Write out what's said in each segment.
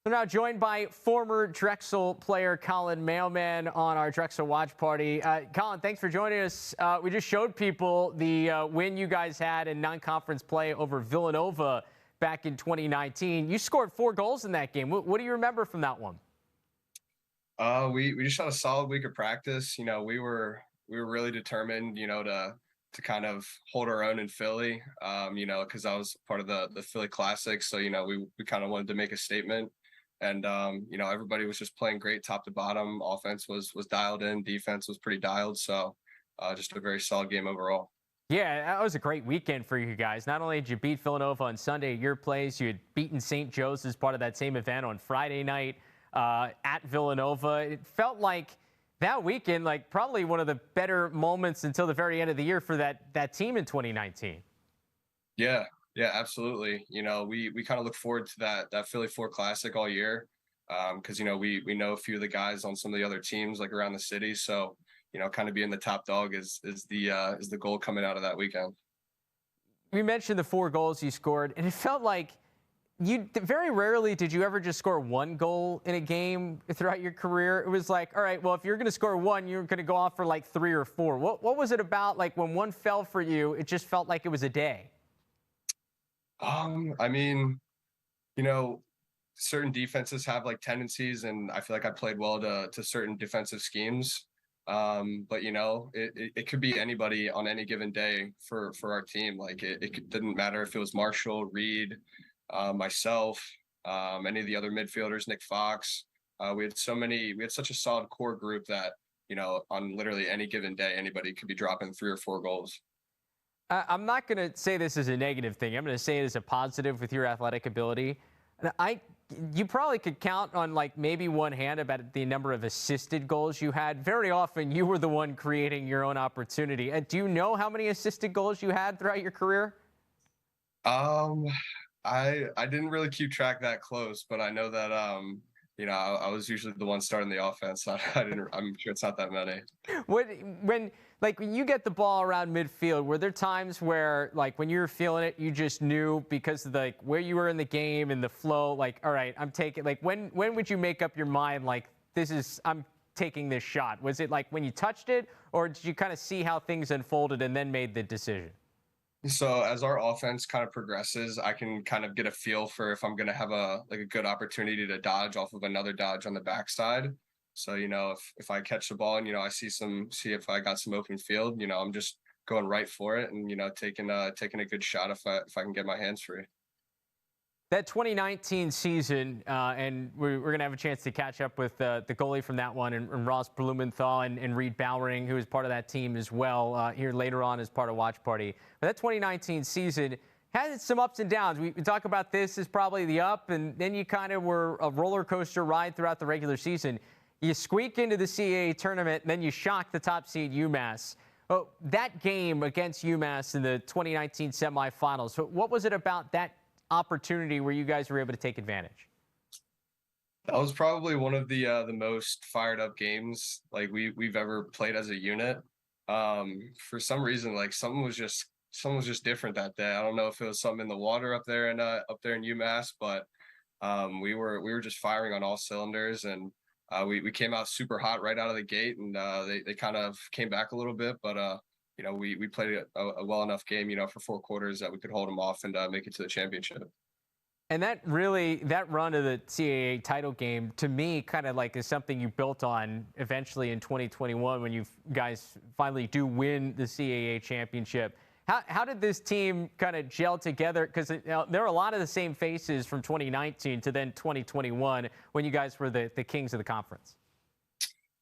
We're now joined by former Drexel player Collin Mailman on our Drexel watch party. Collin, thanks for joining us. We just showed people the win you guys had in non-conference play over Villanova back in 2019. You scored 4 goals in that game. What do you remember from that one? We just had a solid week of practice. We were really determined, to kind of hold our own in Philly. Because I was part of the Philly Classic, so we kind of wanted to make a statement. And everybody was just playing great top to bottom. Offense was dialed in, defense was pretty dialed. So just a very solid game overall. Yeah, that was a great weekend for you guys. Not only did you beat Villanova on Sunday at your place, you had beaten St. Joe's as part of that same event on Friday night at Villanova. It felt like that weekend, like probably one of the better moments until the very end of the year for that team in 2019. Yeah, absolutely. We kind of look forward to that Philly 4 Classic all year, because we know a few of the guys on some of the other teams like around the city. So kind of being the top dog is the goal coming out of that weekend. You mentioned the 4 goals you scored, and it felt like you very rarely did you ever just score 1 goal in a game throughout your career. It was like, all right, well, if you're going to score 1, you're going to go off for like 3 or 4. What was it about? Like when 1 fell for you, it just felt like it was a day. I mean, certain defenses have like tendencies, and I feel like I played well to certain defensive schemes. But it could be anybody on any given day for our team. Like it didn't matter if it was Marshall, Reed, myself, any of the other midfielders, Nick Fox. We had such a solid core group that, on literally any given day, anybody could be dropping 3 or 4 goals. I'm not going to say this is a negative thing. I'm going to say it as a positive with your athletic ability. You probably could count on like maybe one hand about the number of assisted goals you had. Very often you were the one creating your own opportunity. Do you know how many assisted goals you had throughout your career? I didn't really keep track that close, but I know that I was usually the one starting the offense. I'm sure it's not that many. When you get the ball around midfield, were there times where, like, when you were feeling it, you just knew because of where you were in the game and the flow, like, all right, I'm taking, like, when would you make up your mind, like, I'm taking this shot? Was it like when you touched it, or did you kind of see how things unfolded and then made the decision? So as our offense kind of progresses, I can kind of get a feel for if I'm going to have a good opportunity to dodge off of another dodge on the backside. So, if I catch the ball and, I see if I got some open field, I'm just going right for it and, taking a good shot if I can get my hands free. That 2019 season, and we're going to have a chance to catch up with the goalie from that one, and Ross Blumenthal and Reed Bowering, who is part of that team as well, here later on as part of Watch Party. But that 2019 season had some ups and downs. We talk about this as probably the up, and then you kind of were a roller coaster ride throughout the regular season. You squeak into the CAA tournament, and then you shock the top seed UMass. Oh, that game against UMass in the 2019 semifinals, so what was it about that opportunity where you guys were able to take advantage? That was probably one of the most fired up games like we've ever played as a unit. For some reason, like something was just different that day. I don't know if it was something in the water up there in UMass, but we were just firing on all cylinders, and we came out super hot right out of the gate, and they kind of came back a little bit, but we played a well enough game, for 4 quarters that we could hold them off and make it to the championship. And that run of the CAA title game, to me, kind of like is something you built on eventually in 2021 when you guys finally do win the CAA championship. How did this team kind of gel together? Because there are a lot of the same faces from 2019 to then 2021 when you guys were the kings of the conference.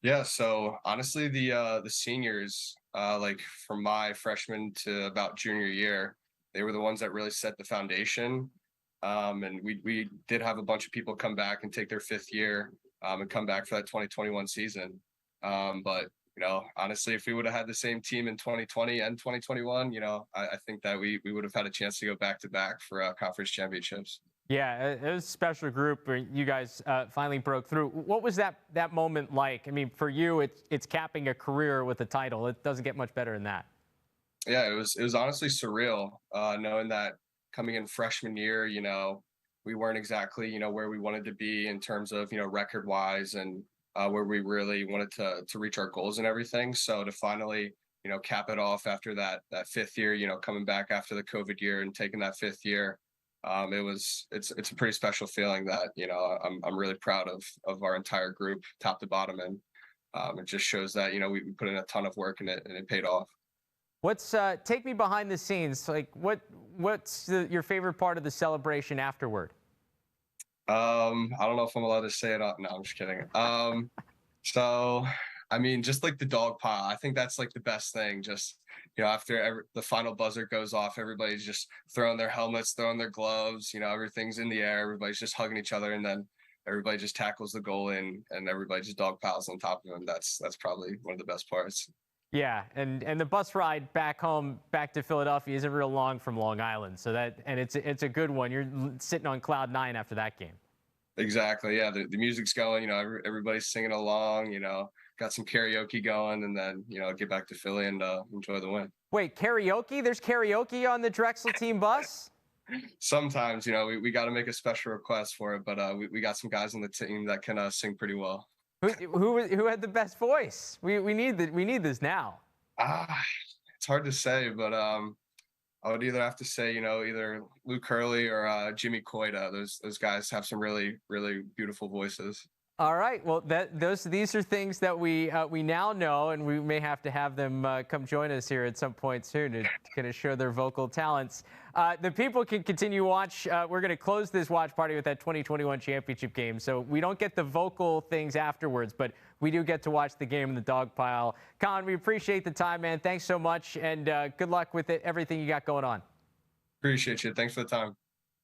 Yeah, so honestly, the seniors, like from my freshman to about junior year, they were the ones that really set the foundation. And we did have a bunch of people come back and take their 5th year and come back for that 2021 season. But honestly, if we would have had the same team in 2020 and 2021, I think that we would have had a chance to go back to back for conference championships. Yeah, it was a special group where you guys finally broke through. What was that moment like? I mean, for you, it's capping a career with a title. It doesn't get much better than that. Yeah, it was honestly surreal, knowing that coming in freshman year, we weren't exactly, where we wanted to be in terms of, record wise and where we really wanted to reach our goals and everything. So to finally, cap it off after that fifth year, coming back after the COVID year and taking that fifth year, it's a pretty special feeling that, I'm really proud of our entire group, top to bottom, and it just shows that, we put in a ton of work in it and it paid off. What's take me behind the scenes? Like what's your favorite part of the celebration afterward? I don't know if I'm allowed to say it. No, I'm just kidding. So I mean, just like the dog pile, I think that's like the best thing. Just after the final buzzer goes off, everybody's just throwing their helmets, throwing their gloves. Everything's in the air. Everybody's just hugging each other, and then everybody just tackles the goal in, and everybody just dog piles on top of them. That's probably one of the best parts. Yeah, and the bus ride back home, back to Philadelphia, isn't real long from Long Island. So it's a good one. You're sitting on cloud nine after that game. Exactly. Yeah, the music's going. Everybody's singing along. Got some karaoke going, and then get back to Philly and enjoy the win. Wait, karaoke? There's karaoke on the Drexel team bus? Sometimes we got to make a special request for it, but we got some guys on the team that can sing pretty well. Who had the best voice? We need this now. It's hard to say, but I would either have to say either Luke Hurley or Jimmy Coita. Those guys have some really beautiful voices. All right. Well, these are things that we now know, and we may have to have them come join us here at some point soon to kind of show their vocal talents. The people can continue watch. We're going to close this watch party with that 2021 championship game, so we don't get the vocal things afterwards, but we do get to watch the game in the dog pile. Collin, we appreciate the time, man. Thanks so much, and good luck with everything you got going on. Appreciate you. Thanks for the time.